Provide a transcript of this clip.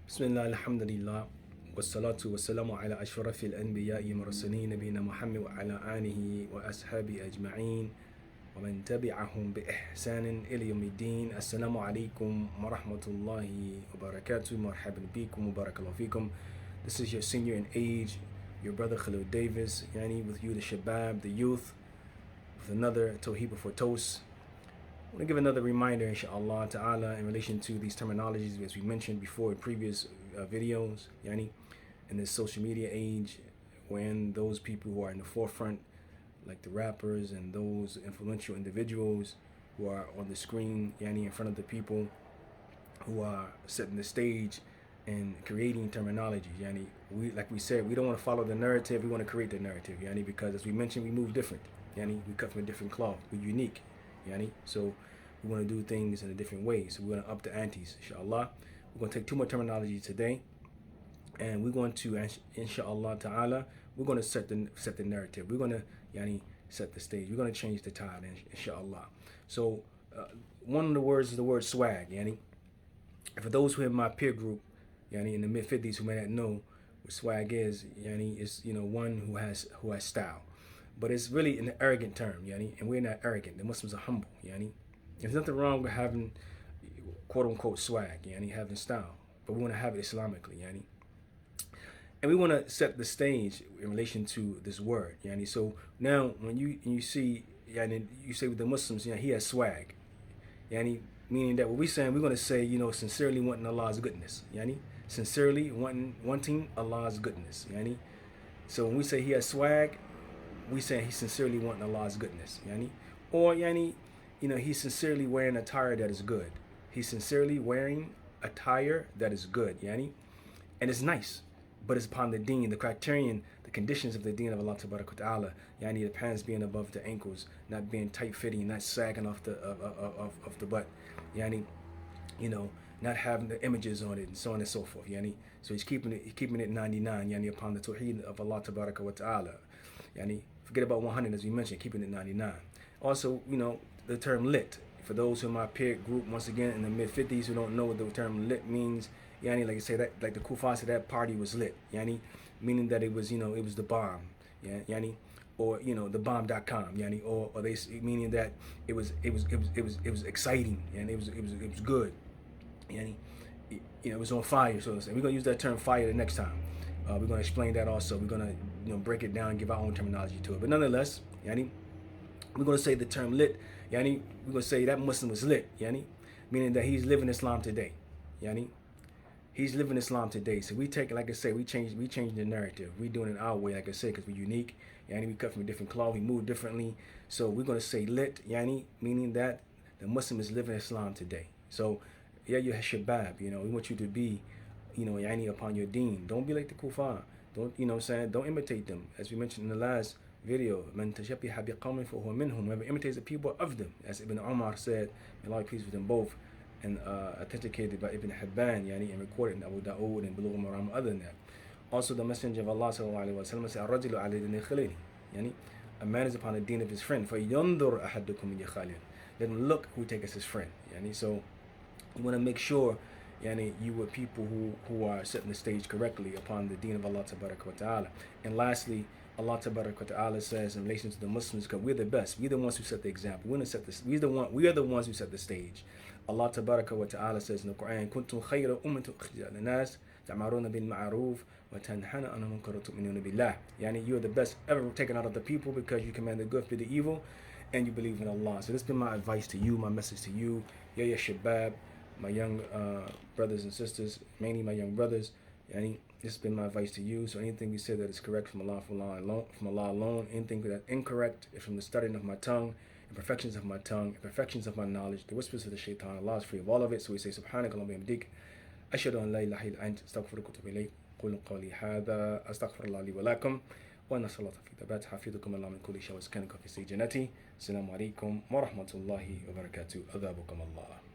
Bismillah, alhamdulillah, wassalatu wassalamu ala ashrafil anbiya'i mursalin nabina Muhammad wa ala alihi wa ashabi ajma'in wa man tabi'ahum bi ihsanin ila yawmiddin. Assalamu alaikum wa rahmatullahi wa barakatuh. Marhaban bikum wa barakallahu fikum. This is your senior in age, your brother Khaleel Davis, with you, the Shabab, the youth, with another Tawheed before toast. I want to give another reminder, inshallah ta'ala, in relation to these terminologies, as we mentioned before in previous videos, in this social media age, when those people who are in the forefront, like the rappers and those influential individuals who are on the screen, in front of the people, who are setting the stage and creating terminology, like we said, we don't want to follow the narrative, we want to create the narrative, because as we mentioned, we move different, we cut from a different cloth, we're unique. So we want to do things in a different way. So we're going to up the antes, inshallah. We're going to take two more terminology today, and we're going to, inshallah ta'ala, we're going to set the narrative. We're going to set the stage. We're going to change the tide, inshallah. So one of the words is the word swag. For those who are in my peer group, in the mid-50s, who may not know what swag is, is one who has style. But it's really an arrogant term, and we're not arrogant. The Muslims are humble, There's nothing wrong with having, quote-unquote, swag, having style. But we want to have it Islamically, And we want to set the stage in relation to this word, So now, when you see, you say with the Muslims, he has swag, Meaning that what we're saying, we're going to say, sincerely wanting Allah's goodness, Sincerely wanting Allah's goodness, So when we say he has swag, we say he's sincerely wanting Allah's goodness, Or, he's sincerely wearing attire that is good. He's sincerely wearing attire that is good, And it's nice, but it's upon the deen, the criterion, the conditions of the deen of Allah Ta'ala, the pants being above the ankles, not being tight-fitting, not sagging off the butt, not having the images on it, and so on and so forth, So he's keeping it 99, upon the tawheed of Allah Ta'ala, Forget about 100, as we mentioned, keeping it 99. Also, the term lit. For those who are my peer group, once again, in the mid-50s who don't know what the term lit means, like I say, that, like the Kufa said, that party was lit, meaning that it was, it was the bomb, or, the bomb.com, or they, meaning that it was exciting, and it was good, it was on fire, so to say. We're going to use that term fire the next time. We're going to explain that also. We're going to break it down and give our own terminology to it. But nonetheless, we're going to say the term lit, we're going to say that Muslim was lit, meaning that he's living Islam today, He's living Islam today. So we take, like I say, we change the narrative. We're doing it our way, like I said, because we're unique, we cut from a different cloth, we move differently. So we're going to say lit, meaning that the Muslim is living Islam today. So, you Shabab, we want you to be, upon your deen. Don't be like the Kufa. Don't, don't imitate them. As we mentioned in the last video, man tashabbiha biqawmin fahuwa minhum. Whoever imitates the people of them, as Ibn Umar said, may Allah be pleased with them both, and authenticated by Ibn Hibban, and recorded in Abu Dawood and Bulugh al-Maram. Other than that, also the Messenger of Allah sallallahu alaihi wasallam said, "Ar-rajulu ala dini Khaleel." A man is upon the deen of his friend. فَيَنْظُرْ أَحَدُكُمْ مِنْ يَخَالِيٍ. Let him look who take as his friend. So you want to make sure, you were people who are setting the stage correctly upon the deen of Allah Ta'ala. And lastly, Allah Ta'ala says in relation to the Muslims, because we're the best, we're the ones who set the example, we are the ones who set the stage. Allah Ta'ala says in the Quran, كُنْتُمْ خَيْرَ أُمَّةٍ أُخْرِجَتْ لِلنَّاسِ تَأْمُرُونَ بِالْمَعْرُوفِ وَتَنْهَوْنَ عَنِ الْمُنكَرِ وَتُؤْمِنُونَ بِاللَّهِ. You're the best ever taken out of the people, because you command the good, for the evil, and you believe in Allah. So this has been my advice to you, my message to you, Ya Shabab, my young brothers and sisters, mainly my young brothers. This has been my advice to you. So anything we say that is correct from Allah alone, anything that is incorrect is from the studying of my tongue, imperfections of my tongue, imperfections of my knowledge, the whispers of the shaitan. Allah is free of all of it. So we say, Subhanaka Allahumma bihamdik, ashhadu an la ilaha illa anta, astaghfiruka wa atubu ilayk. قولوا قولي هذا أستغفر الله لي ولكم ونسأل الله في ثبات حفظكم الله من كل شر وسكنكم في سجنتي. السلام عليكم ورحمة الله وبركاته. أذابكم الله.